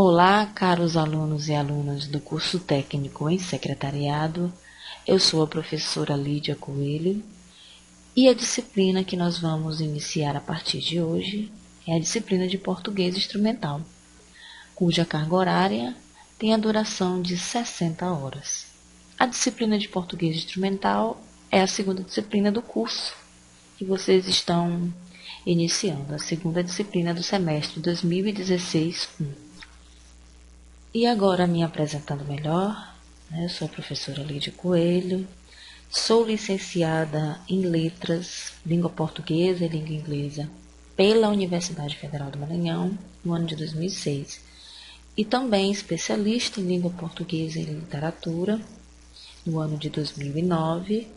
Olá, caros alunos e alunas do curso técnico em secretariado. Eu sou a professora Lídia Coelho e a disciplina que nós vamos iniciar a partir de hoje é a disciplina de português instrumental, cuja carga horária tem a duração de 60 horas. A disciplina de português instrumental é a segunda disciplina do curso que vocês estão iniciando, a segunda disciplina do semestre 2016-1. E agora, me apresentando melhor, eu sou a professora Lídia Coelho, sou licenciada em Letras, Língua Portuguesa e Língua Inglesa pela Universidade Federal do Maranhão, no ano de 2006, e também especialista em Língua Portuguesa e Literatura, no ano de 2009,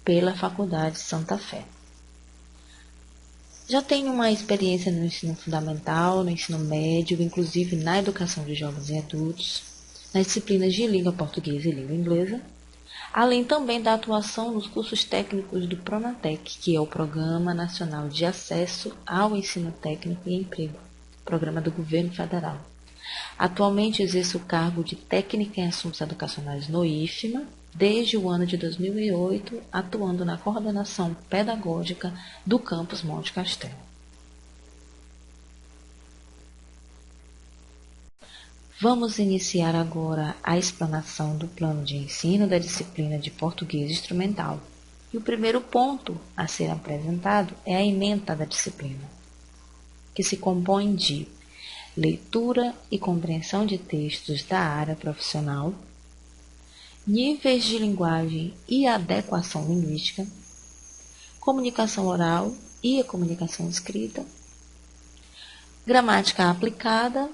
pela Faculdade Santa Fé. Já tenho uma experiência no ensino fundamental, no ensino médio, inclusive na educação de jovens e adultos, nas disciplinas de língua portuguesa e língua inglesa, além também da atuação nos cursos técnicos do Pronatec, que é o Programa Nacional de Acesso ao Ensino Técnico e Emprego, programa do Governo Federal. Atualmente exerço o cargo de técnica em assuntos educacionais no IFMA, desde o ano de 2008, atuando na coordenação pedagógica do campus Monte Castelo. Vamos iniciar agora a explanação do plano de ensino da disciplina de português instrumental. E o primeiro ponto a ser apresentado é a ementa da disciplina, que se compõe de leitura e compreensão de textos da área profissional, níveis de linguagem e adequação linguística, comunicação oral e a comunicação escrita, gramática aplicada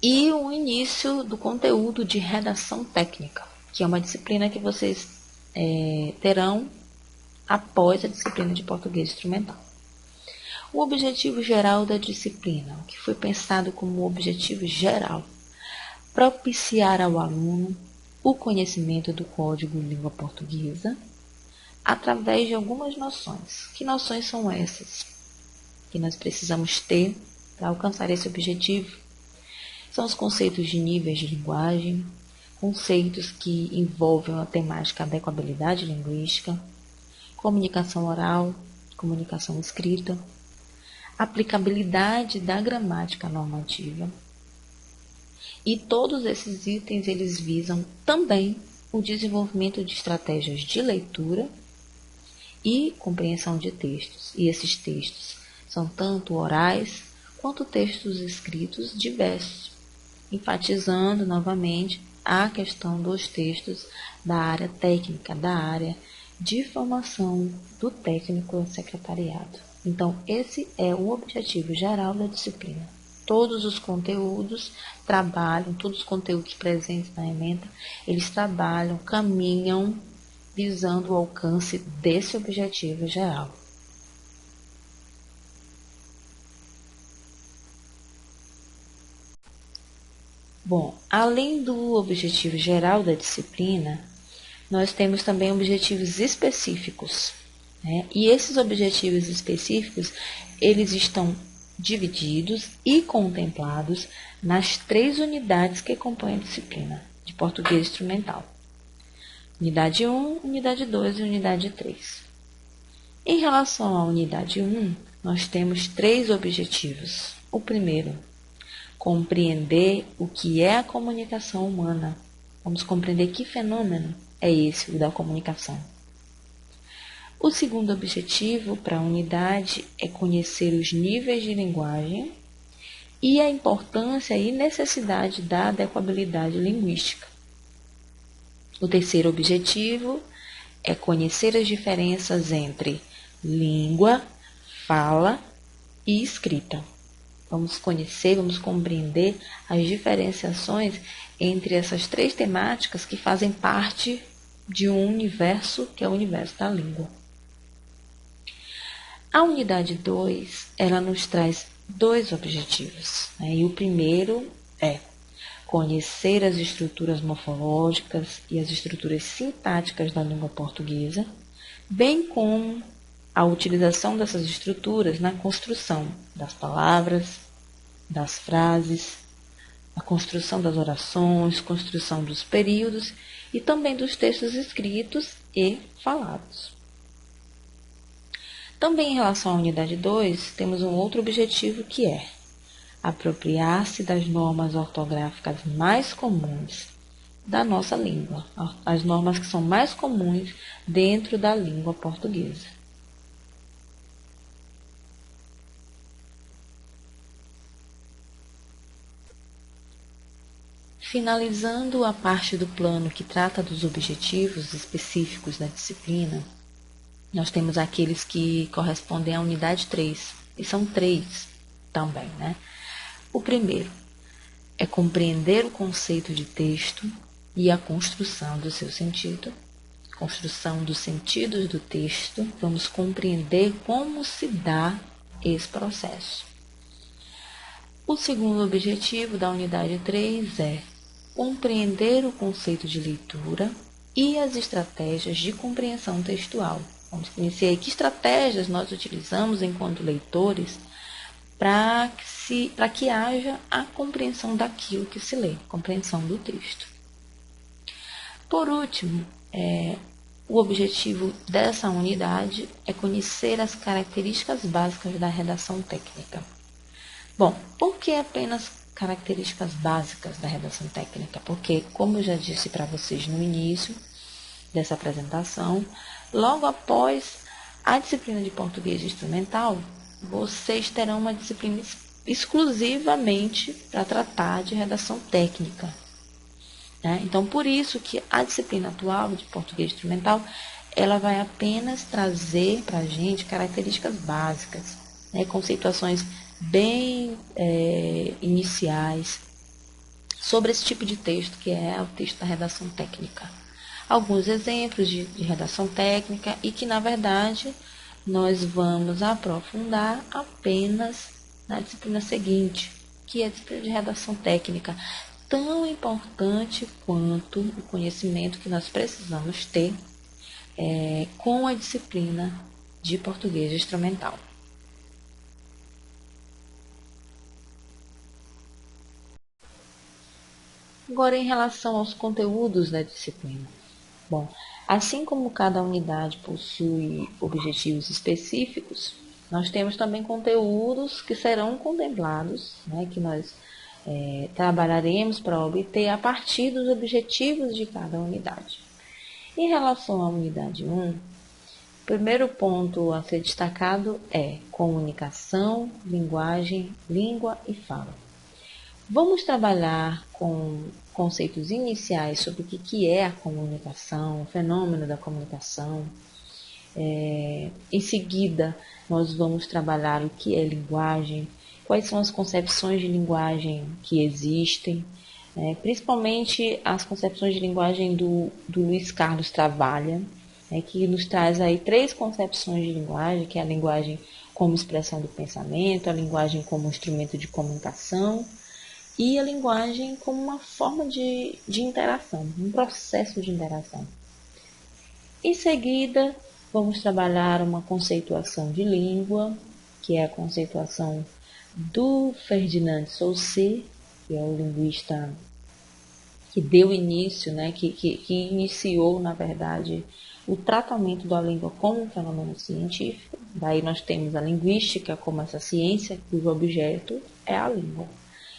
e o início do conteúdo de redação técnica, que é uma disciplina que vocês terão após a disciplina de português instrumental. O objetivo geral da disciplina, o que foi pensado como objetivo geral, propiciar ao aluno o conhecimento do Código Língua Portuguesa através de algumas noções. Que noções são essas que nós precisamos ter para alcançar esse objetivo? São os conceitos de níveis de linguagem, conceitos que envolvem a temática adequabilidade linguística, comunicação oral, comunicação escrita, aplicabilidade da gramática normativa. E todos esses itens, eles visam também o desenvolvimento de estratégias de leitura e compreensão de textos. E esses textos são tanto orais quanto textos escritos diversos, enfatizando novamente a questão dos textos da área técnica, da área de formação do técnico secretariado. Então, esse é o objetivo geral da disciplina. Todos os conteúdos trabalham, todos os conteúdos presentes na ementa, eles trabalham, caminham, visando o alcance desse objetivo geral. Bom, além do objetivo geral da disciplina, nós temos também objetivos específicos, né? E esses objetivos específicos, eles estão divididos e contemplados nas 3 unidades que compõem a disciplina de português instrumental. Unidade 1, unidade 2 e unidade 3. Em relação à unidade 1, nós temos 3 objetivos. O primeiro, compreender o que é a comunicação humana. Vamos compreender que fenômeno é esse, o da comunicação. O segundo objetivo para a unidade é conhecer os níveis de linguagem e a importância e necessidade da adequabilidade linguística. O terceiro objetivo é conhecer as diferenças entre língua, fala e escrita. Vamos conhecer, vamos compreender as diferenciações entre essas 3 temáticas que fazem parte de um universo que é o universo da língua. A unidade 2, ela nos traz 2 objetivos, né? E o primeiro é conhecer as estruturas morfológicas e as estruturas sintáticas da língua portuguesa, bem como a utilização dessas estruturas na construção das palavras, das frases, a construção das orações, construção dos períodos e também dos textos escritos e falados. Também em relação à unidade 2, temos um outro objetivo que é apropriar-se das normas ortográficas mais comuns da nossa língua, as normas que são mais comuns dentro da língua portuguesa. Finalizando a parte do plano que trata dos objetivos específicos da disciplina, nós temos aqueles que correspondem à unidade 3, e são 3 também, né? O primeiro é compreender o conceito de texto e a construção do seu sentido. Construção dos sentidos do texto, vamos compreender como se dá esse processo. O segundo objetivo da unidade 3 é compreender o conceito de leitura e as estratégias de compreensão textual. Vamos conhecer que estratégias nós utilizamos enquanto leitores para que haja a compreensão daquilo que se lê, compreensão do texto. Por último, o objetivo dessa unidade é conhecer as características básicas da redação técnica. Bom, por que apenas características básicas da redação técnica? Porque, como eu já disse para vocês no início dessa apresentação, logo após a disciplina de português instrumental, vocês terão uma disciplina exclusivamente para tratar de redação técnica. Então, por isso que a disciplina atual de português instrumental, ela vai apenas trazer para a gente características básicas, conceituações bem iniciais sobre esse tipo de texto, que é o texto da redação técnica. Alguns exemplos de redação técnica e que, na verdade, nós vamos aprofundar apenas na disciplina seguinte, que é a disciplina de redação técnica, tão importante quanto o conhecimento que nós precisamos ter com a disciplina de português instrumental. Agora, em relação aos conteúdos da disciplina. Bom, assim como cada unidade possui objetivos específicos, nós temos também conteúdos que serão contemplados, que nós trabalharemos para obter a partir dos objetivos de cada unidade. Em relação à unidade 1, o primeiro ponto a ser destacado é comunicação, linguagem, língua e fala. Vamos trabalhar com conceitos iniciais sobre o que é a comunicação, o fenômeno da comunicação. Em seguida, nós vamos trabalhar o que é linguagem, quais são as concepções de linguagem que existem, principalmente as concepções de linguagem do Luiz Carlos Travalha, que nos traz aí 3 concepções de linguagem, que é a linguagem como expressão do pensamento, a linguagem como instrumento de comunicação e a linguagem como uma forma de interação, um processo de interação. Em seguida, vamos trabalhar uma conceituação de língua, que é a conceituação do Ferdinand Saussure, que é o linguista que deu início, que iniciou, na verdade, o tratamento da língua como um fenômeno científico. Daí nós temos a linguística como essa ciência cujo objeto é a língua.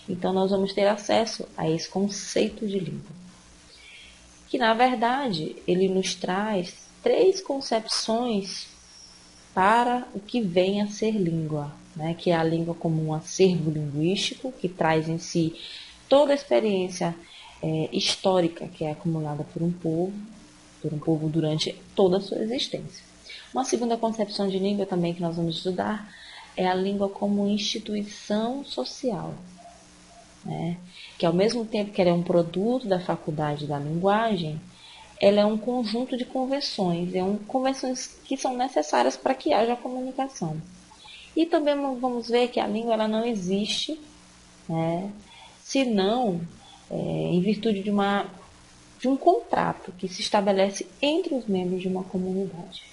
Então, nós vamos ter acesso a esse conceito de língua, que, na verdade, ele nos traz 3 concepções para o que vem a ser língua, que é a língua como um acervo linguístico, que traz em si toda a experiência histórica que é acumulada por um povo durante toda a sua existência. Uma segunda concepção de língua também que nós vamos estudar é a língua como instituição social, que ao mesmo tempo que ela é um produto da faculdade da linguagem, ela é um conjunto de convenções, convenções que são necessárias para que haja comunicação. E também vamos ver que a língua ela não existe, senão em virtude de um contrato que se estabelece entre os membros de uma comunidade.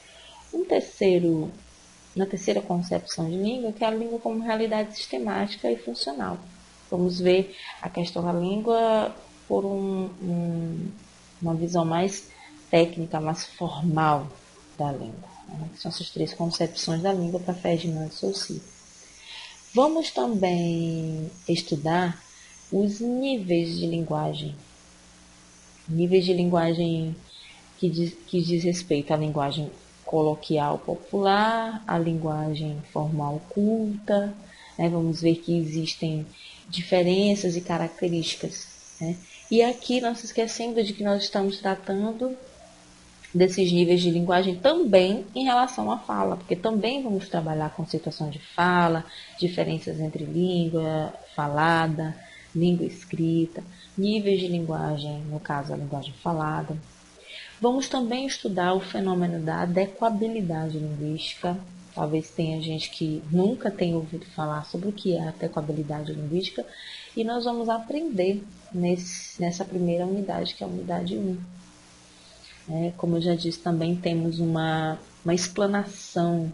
Na terceira concepção de língua, que é a língua como realidade sistemática e funcional. Vamos ver a questão da língua por uma visão mais técnica, mais formal da língua. Né? São essas 3 concepções da língua para Ferdinand de Saussure. Vamos também estudar os níveis de linguagem. Níveis de linguagem que diz respeito à linguagem coloquial popular, à linguagem formal culta. Né? Vamos ver que existem diferenças e características. Né? E aqui, não se esquecendo de que nós estamos tratando desses níveis de linguagem também em relação à fala, porque também vamos trabalhar com situação de fala, diferenças entre língua falada, língua escrita, níveis de linguagem, no caso a linguagem falada. Vamos também estudar o fenômeno da adequabilidade linguística. Talvez tenha gente que nunca tenha ouvido falar sobre o que é a adequabilidade linguística, e nós vamos aprender nessa primeira unidade, que é a unidade 1. Como eu já disse, também temos uma explanação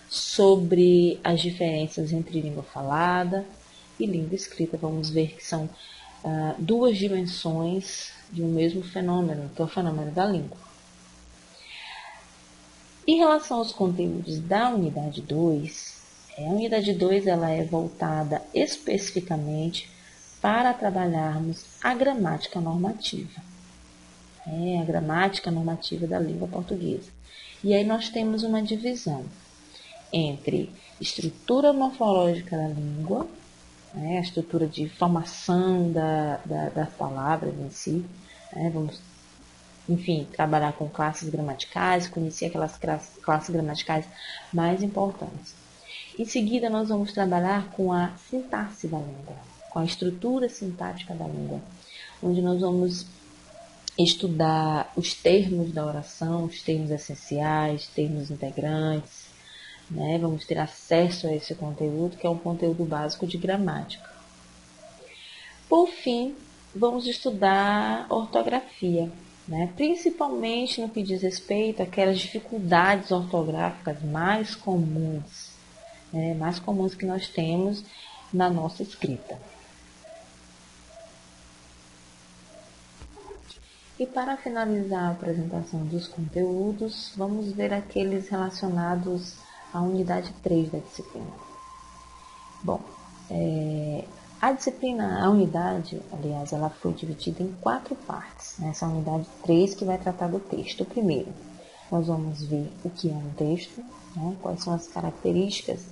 sobre as diferenças entre língua falada e língua escrita. Vamos ver que são 2 dimensões de um mesmo fenômeno, que é o fenômeno da língua. Em relação aos conteúdos da unidade 2, a unidade 2 ela é voltada especificamente para trabalharmos a gramática normativa. A gramática normativa da língua portuguesa. E aí nós temos uma divisão entre estrutura morfológica da língua, a estrutura de formação das palavras em si. Vamos, enfim, trabalhar com classes gramaticais, conhecer aquelas classes gramaticais mais importantes. Em seguida, nós vamos trabalhar com a sintaxe da língua, com a estrutura sintática da língua, onde nós vamos estudar os termos da oração, os termos essenciais, termos integrantes. Vamos ter acesso a esse conteúdo, que é um conteúdo básico de gramática. Por fim, vamos estudar ortografia, principalmente no que diz respeito àquelas dificuldades ortográficas mais comuns que nós temos na nossa escrita. E para finalizar a apresentação dos conteúdos, vamos ver aqueles relacionados à unidade 3 da disciplina. Bom, a unidade, aliás, ela foi dividida em 4 partes. Essa unidade 3 que vai tratar do texto. Primeiro, nós vamos ver o que é um texto, quais são as características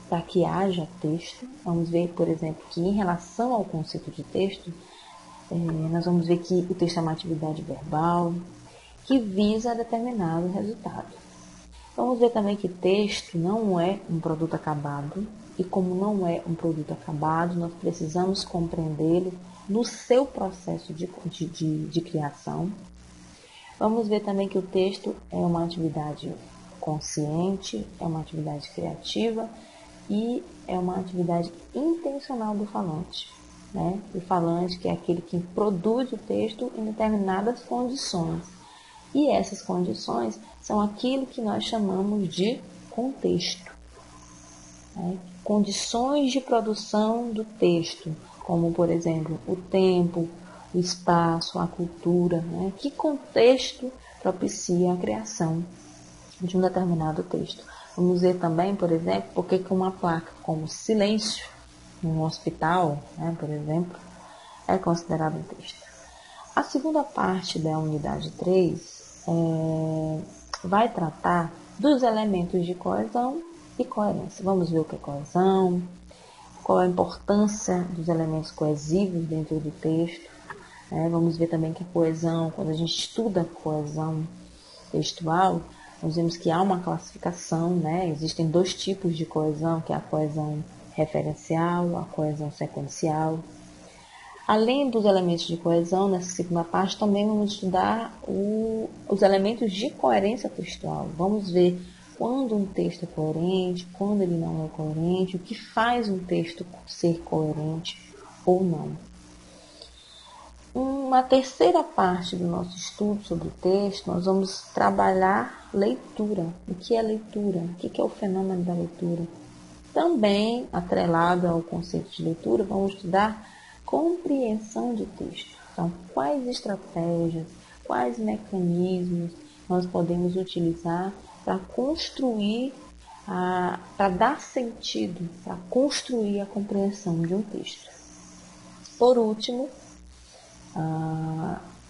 para que haja texto. Vamos ver, por exemplo, que em relação ao conceito de texto, nós vamos ver que o texto é uma atividade verbal que visa determinado resultado. Vamos ver também que texto não é um produto acabado, e como não é um produto acabado, nós precisamos compreendê-lo no seu processo de criação. Vamos ver também que o texto é uma atividade consciente, é uma atividade criativa e é uma atividade intencional do falante. O falante, que é aquele que produz o texto em determinadas condições. E essas condições são aquilo que nós chamamos de contexto. Condições de produção do texto, como, por exemplo, o tempo, o espaço, a cultura. Que contexto propicia a criação de um determinado texto. Vamos ver também, por exemplo, por que uma placa como silêncio num hospital, por exemplo, é considerado um texto. A segunda parte da unidade 3 vai tratar dos elementos de coesão e coerência. Vamos ver o que é coesão, qual é a importância dos elementos coesivos dentro do texto. Vamos ver também que a coesão, quando a gente estuda a coesão textual, nós vemos que há uma classificação, Existem 2 tipos de coesão, que é a coesão referencial, a coesão sequencial. Além dos elementos de coesão, nessa segunda parte, também vamos estudar os elementos de coerência textual. Vamos ver quando um texto é coerente, quando ele não é coerente, o que faz um texto ser coerente ou não. Uma terceira parte do nosso estudo sobre o texto, nós vamos trabalhar leitura. O que é leitura? O que é o fenômeno da leitura? Também, atrelado ao conceito de leitura, vamos estudar compreensão de texto. Então, quais estratégias, quais mecanismos nós podemos utilizar para construir, para dar sentido, para construir a compreensão de um texto. Por último,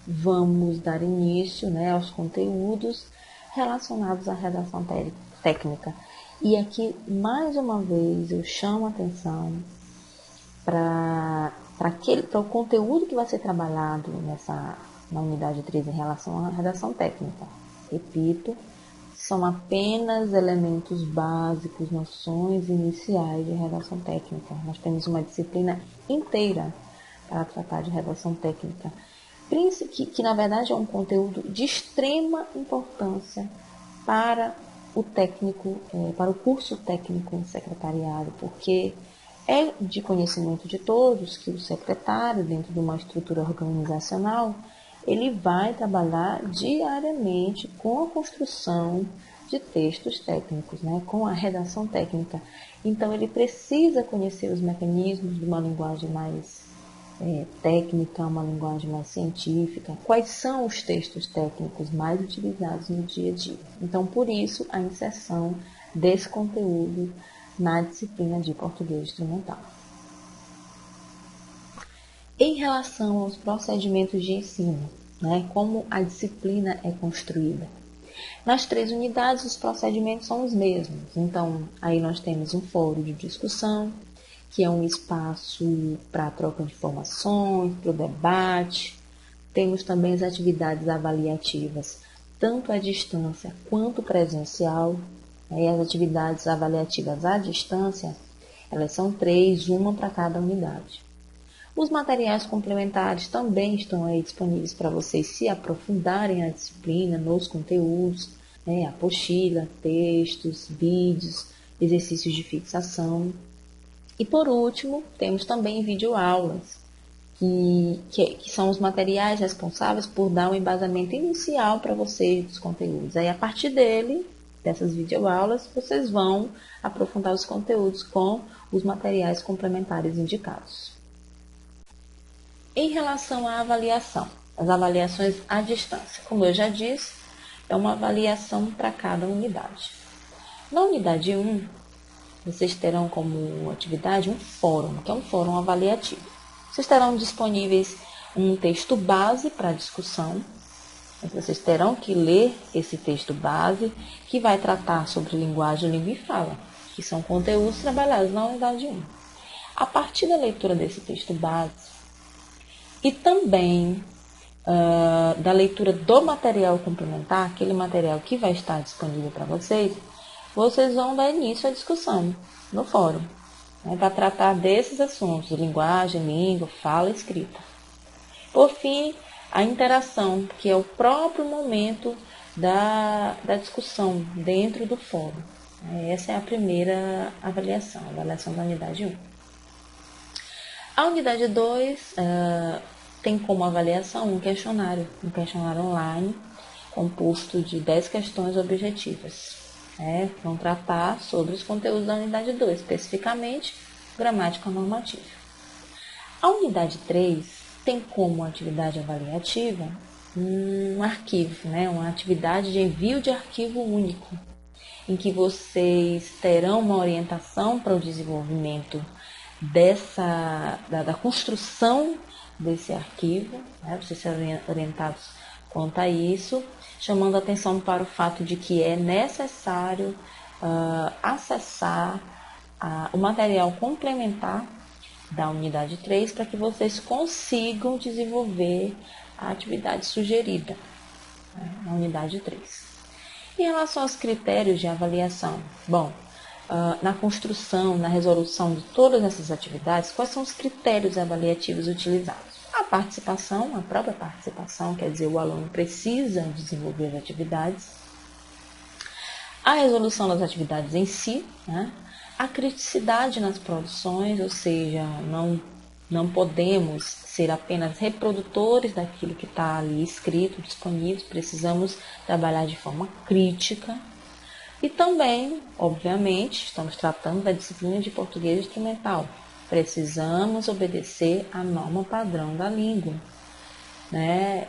vamos dar início, né, aos conteúdos relacionados à redação técnica. E aqui, mais uma vez, eu chamo a atenção para o conteúdo que vai ser trabalhado na unidade 3 em relação à redação técnica. Repito, são apenas elementos básicos, noções iniciais de redação técnica. Nós temos uma disciplina inteira para tratar de redação técnica, que na verdade é um conteúdo de extrema importância para o técnico, para o curso técnico em secretariado, porque é de conhecimento de todos que o secretário, dentro de uma estrutura organizacional, ele vai trabalhar diariamente com a construção de textos técnicos, né, com a redação técnica. Então, ele precisa conhecer os mecanismos de uma linguagem mais técnica, uma linguagem mais científica, quais são os textos técnicos mais utilizados no dia a dia. Então, por isso, a inserção desse conteúdo na disciplina de português instrumental. Em relação aos procedimentos de ensino, né, como a disciplina é construída. Nas 3 unidades, os procedimentos são os mesmos. Então, aí nós temos um fórum de discussão, que é um espaço para a troca de informações, para o debate. Temos também as atividades avaliativas, tanto à distância quanto presencial. E as atividades avaliativas à distância, elas são 3, uma para cada unidade. Os materiais complementares também estão aí disponíveis para vocês se aprofundarem a disciplina nos conteúdos, né? Apostila, textos, vídeos, exercícios de fixação. E por último, temos também videoaulas, que são os materiais responsáveis por dar um embasamento inicial para vocês dos conteúdos. Aí, a partir dessas videoaulas, vocês vão aprofundar os conteúdos com os materiais complementares indicados. Em relação à avaliação, as avaliações à distância, como eu já disse, é uma avaliação para cada unidade. Na unidade 1, vocês terão como atividade um fórum, que é um fórum avaliativo. Vocês terão disponíveis um texto base para discussão. Vocês terão que ler esse texto base, que vai tratar sobre linguagem, língua e fala, que são conteúdos trabalhados na unidade 1. A partir da leitura desse texto base e também da leitura do material complementar, aquele material que vai estar disponível para vocês, vocês vão dar início à discussão no fórum, né, para tratar desses assuntos, de linguagem, língua, fala e escrita. Por fim, a interação, que é o próprio momento da discussão dentro do fórum. Essa é a primeira avaliação, a avaliação da unidade 1. A unidade 2 tem como avaliação um questionário online, composto de 10 questões objetivas. Vão tratar sobre os conteúdos da unidade 2, especificamente gramática normativa. A unidade 3 tem como atividade avaliativa um arquivo, uma atividade de envio de arquivo único, em que vocês terão uma orientação para o desenvolvimento da construção desse arquivo, vocês serão orientados quanto a isso, chamando a atenção para o fato de que é necessário acessar o material complementar da unidade 3 para que vocês consigam desenvolver a atividade sugerida na unidade 3. Em relação aos critérios de avaliação, na construção, na resolução de todas essas atividades, quais são os critérios avaliativos utilizados? A participação, a própria participação, quer dizer, o aluno precisa desenvolver as atividades. A resolução das atividades em si, a criticidade nas produções, ou seja, não podemos ser apenas reprodutores daquilo que está ali escrito, disponível, precisamos trabalhar de forma crítica. E também, obviamente, estamos tratando da disciplina de português instrumental. Precisamos obedecer à norma padrão da língua. Né?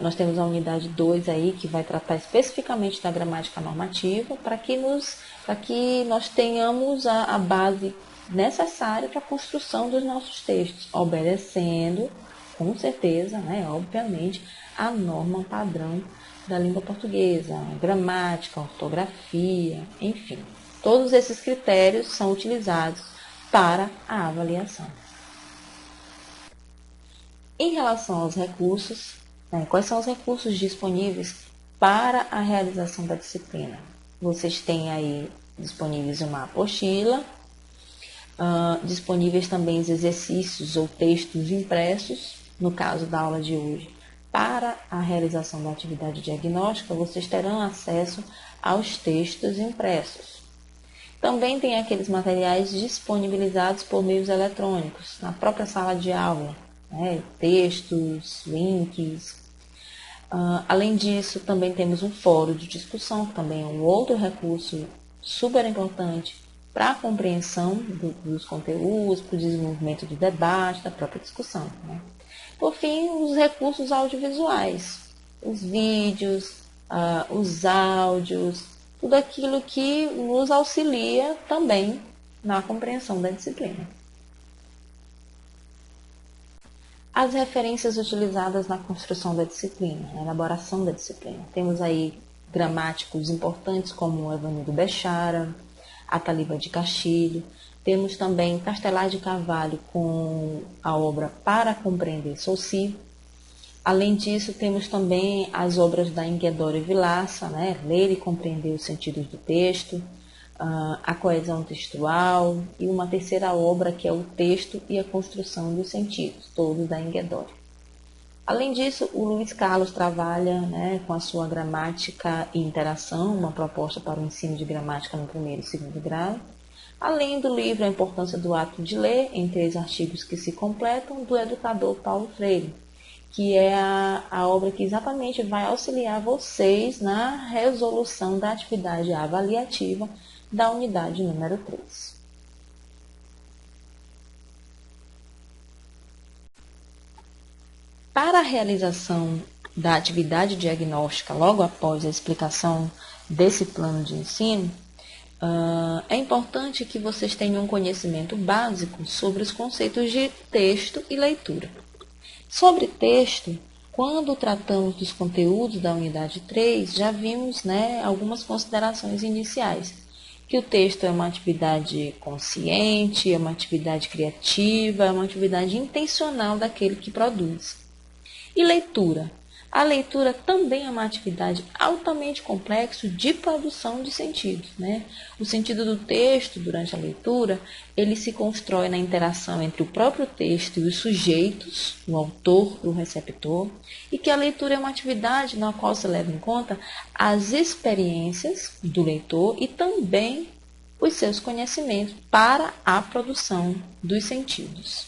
Nós temos a unidade 2 aí, que vai tratar especificamente da gramática normativa, para que nós tenhamos a base necessária para a construção dos nossos textos, obedecendo, com certeza, né, obviamente, a norma padrão da língua portuguesa, gramática, ortografia, enfim. Todos esses critérios são utilizados para a avaliação. Em relação aos recursos, né, quais são os recursos disponíveis para a realização da disciplina? Vocês têm aí disponíveis uma apostila, disponíveis também os exercícios ou textos impressos, no caso da aula de hoje. Para a realização da atividade diagnóstica, vocês terão acesso aos textos impressos. Também tem aqueles materiais disponibilizados por meios eletrônicos, na própria sala de aula, né? Textos, links. Além disso, também temos um fórum de discussão, que também é um outro recurso super importante para a compreensão dos conteúdos, para o desenvolvimento do debate, da própria discussão. Né? Por fim, os recursos audiovisuais, os vídeos, os áudios, tudo aquilo que nos auxilia também na compreensão da disciplina. As referências utilizadas na construção da disciplina, na elaboração da disciplina. Temos aí gramáticos importantes como o Evanildo Bechara, Ataliba de Castilho. Temos também Castelar de Carvalho com a obra Para Compreender Saussure. Além disso, temos também as obras da Enguedor e Vilaça, né? Ler e compreender os sentidos do texto, a coesão textual e uma terceira obra que é o texto e a construção dos sentidos, todos da Enguedor. Além disso, o Luiz Carlos trabalha, né, com a sua gramática e interação, uma proposta para o ensino de gramática no primeiro e segundo grau. Além do livro A Importância do Ato de Ler, em 3 artigos que se completam, do educador Paulo Freire, que é a obra que exatamente vai auxiliar vocês na resolução da atividade avaliativa da unidade número 3. Para a realização da atividade diagnóstica, logo após a explicação desse plano de ensino, é importante que vocês tenham um conhecimento básico sobre os conceitos de texto e leitura. Sobre texto, quando tratamos dos conteúdos da unidade 3, já vimos, né, algumas considerações iniciais. Que o texto é uma atividade consciente, é uma atividade criativa, é uma atividade intencional daquele que produz. E leitura? A leitura também é uma atividade altamente complexa de produção de sentidos. Né? O sentido do texto, durante a leitura, ele se constrói na interação entre o próprio texto e os sujeitos, o autor e o receptor, e que a leitura é uma atividade na qual se leva em conta as experiências do leitor e também os seus conhecimentos para a produção dos sentidos.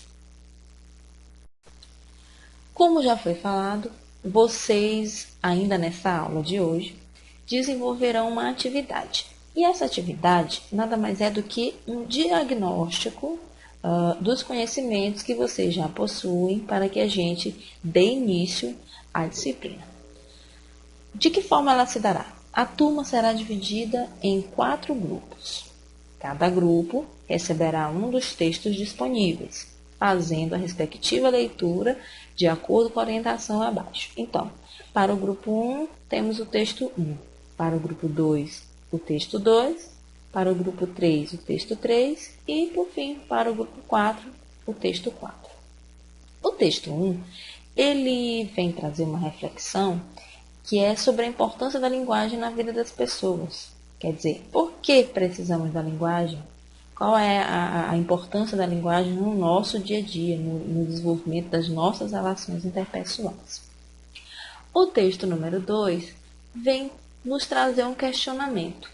Como já foi falado, vocês, ainda nessa aula de hoje, desenvolverão uma atividade. E essa atividade nada mais é do que um diagnóstico dos conhecimentos que vocês já possuem para que a gente dê início à disciplina. De que forma ela se dará? A turma será dividida em 4 grupos. Cada grupo receberá um dos textos disponíveis, fazendo a respectiva leitura de acordo com a orientação abaixo. Então, para o grupo 1, temos o texto 1. Para o grupo 2, o texto 2. Para o grupo 3, o texto 3. E, por fim, para o grupo 4, o texto 4. O texto 1, ele vem trazer uma reflexão que é sobre a importância da linguagem na vida das pessoas. Quer dizer, por que precisamos da linguagem? Qual é a importância da linguagem no nosso dia a dia, no desenvolvimento das nossas relações interpessoais? O texto número 2 vem nos trazer um questionamento.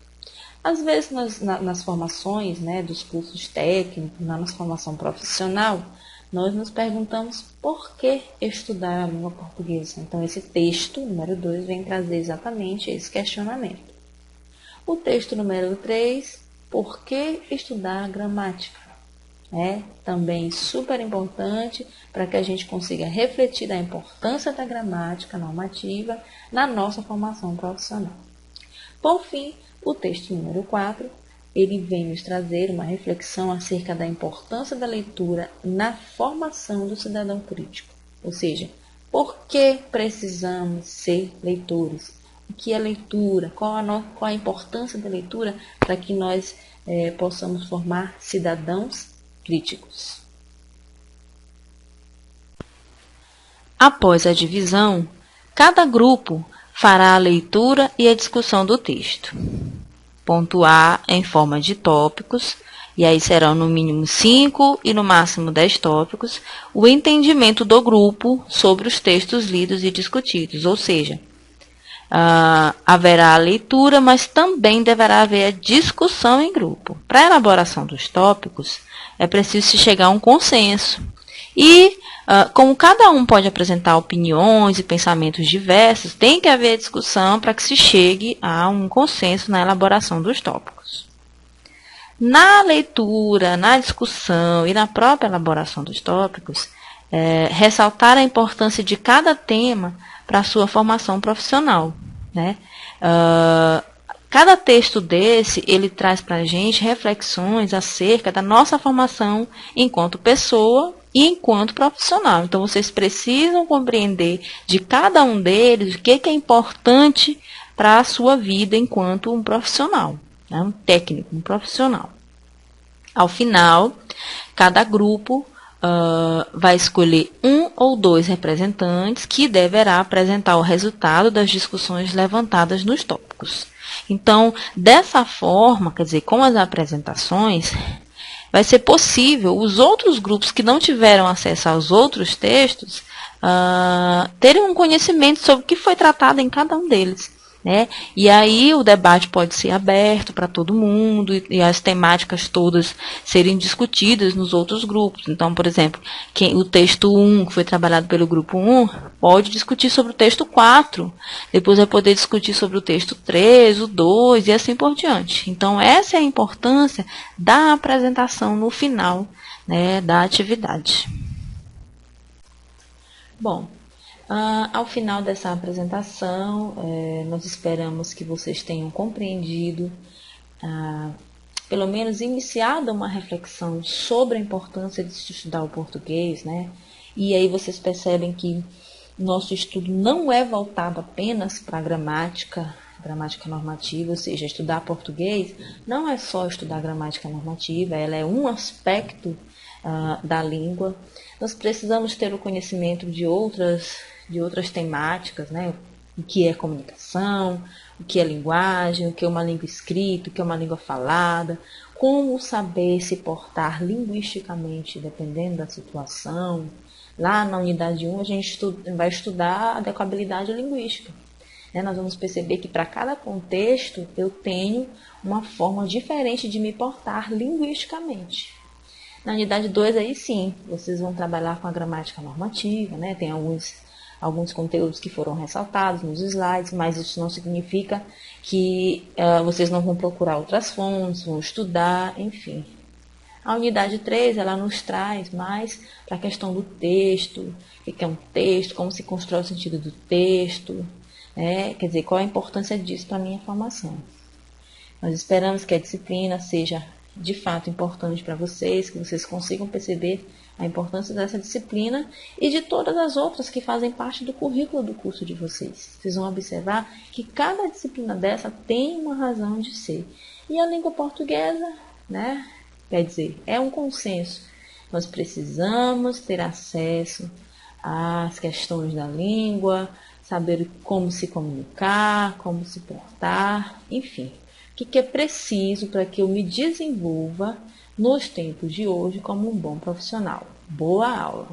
Às vezes, nas formações, né, dos cursos técnicos, na nossa formação profissional, nós nos perguntamos por que estudar a língua portuguesa. Então, esse texto número 2 vem trazer exatamente esse questionamento. O texto número 3, por que estudar gramática? É também super importante para que a gente consiga refletir da importância da gramática normativa na nossa formação profissional. Por fim, o texto número 4, ele vem nos trazer uma reflexão acerca da importância da leitura na formação do cidadão crítico. Ou seja, por que precisamos ser leitores? O que é leitura? Qual a importância da leitura para que nós possamos formar cidadãos críticos? Após a divisão, cada grupo fará a leitura e a discussão do texto. Ponto A em forma de tópicos, e aí serão no mínimo 5 e no máximo 10 tópicos, o entendimento do grupo sobre os textos lidos e discutidos, ou seja, haverá a leitura, mas também deverá haver a discussão em grupo. Para a elaboração dos tópicos, é preciso se chegar a um consenso. E, como cada um pode apresentar opiniões e pensamentos diversos, tem que haver discussão para que se chegue a um consenso na elaboração dos tópicos. Na leitura, na discussão e na própria elaboração dos tópicos, ressaltar a importância de cada tema para a sua formação profissional, né? Cada texto desse, ele traz para a gente reflexões acerca da nossa formação enquanto pessoa e enquanto profissional. Então, vocês precisam compreender de cada um deles o que é importante para a sua vida enquanto um profissional, né? Um técnico, um profissional. Ao final, cada grupo vai escolher 1 ou 2 representantes que deverá apresentar o resultado das discussões levantadas nos tópicos. Então, dessa forma, quer dizer, com as apresentações, vai ser possível os outros grupos que não tiveram acesso aos outros textos terem um conhecimento sobre o que foi tratado em cada um deles, né? E aí o debate pode ser aberto para todo mundo e as temáticas todas serem discutidas nos outros grupos. Então, por exemplo, o texto 1, que foi trabalhado pelo grupo 1, pode discutir sobre o texto 4, depois vai poder discutir sobre o texto 3, o 2 e assim por diante. Então, essa é a importância da apresentação no final, né, da atividade. Bom, ao final dessa apresentação, nós esperamos que vocês tenham compreendido, pelo menos iniciado uma reflexão sobre a importância de se estudar o português, né? E aí vocês percebem que nosso estudo não é voltado apenas para a gramática normativa, ou seja, estudar português não é só estudar gramática normativa, ela é um aspecto da língua. Nós precisamos ter o conhecimento de outras temáticas, né? O que é comunicação, o que é linguagem, o que é uma língua escrita, o que é uma língua falada, como saber se portar linguisticamente, dependendo da situação. Lá na unidade 1, a gente vai estudar a adequabilidade linguística. Nós vamos perceber que para cada contexto eu tenho uma forma diferente de me portar linguisticamente. Na unidade 2, aí sim, vocês vão trabalhar com a gramática normativa, né? Tem alguns conteúdos que foram ressaltados nos slides, mas isso não significa que vocês não vão procurar outras fontes, vão estudar, enfim. A unidade 3, ela nos traz mais para a questão do texto, o que é um texto, como se constrói o sentido do texto, né? Quer dizer, qual a importância disso para a minha formação. Nós esperamos que a disciplina seja de fato importante para vocês, que vocês consigam perceber a importância dessa disciplina e de todas as outras que fazem parte do currículo do curso de vocês. Vocês vão observar que cada disciplina dessa tem uma razão de ser. E a língua portuguesa, né, quer dizer, é um consenso. Nós precisamos ter acesso às questões da língua, saber como se comunicar, como se portar, enfim. O que é preciso para que eu me desenvolva nos tempos de hoje como um bom profissional. Boa aula!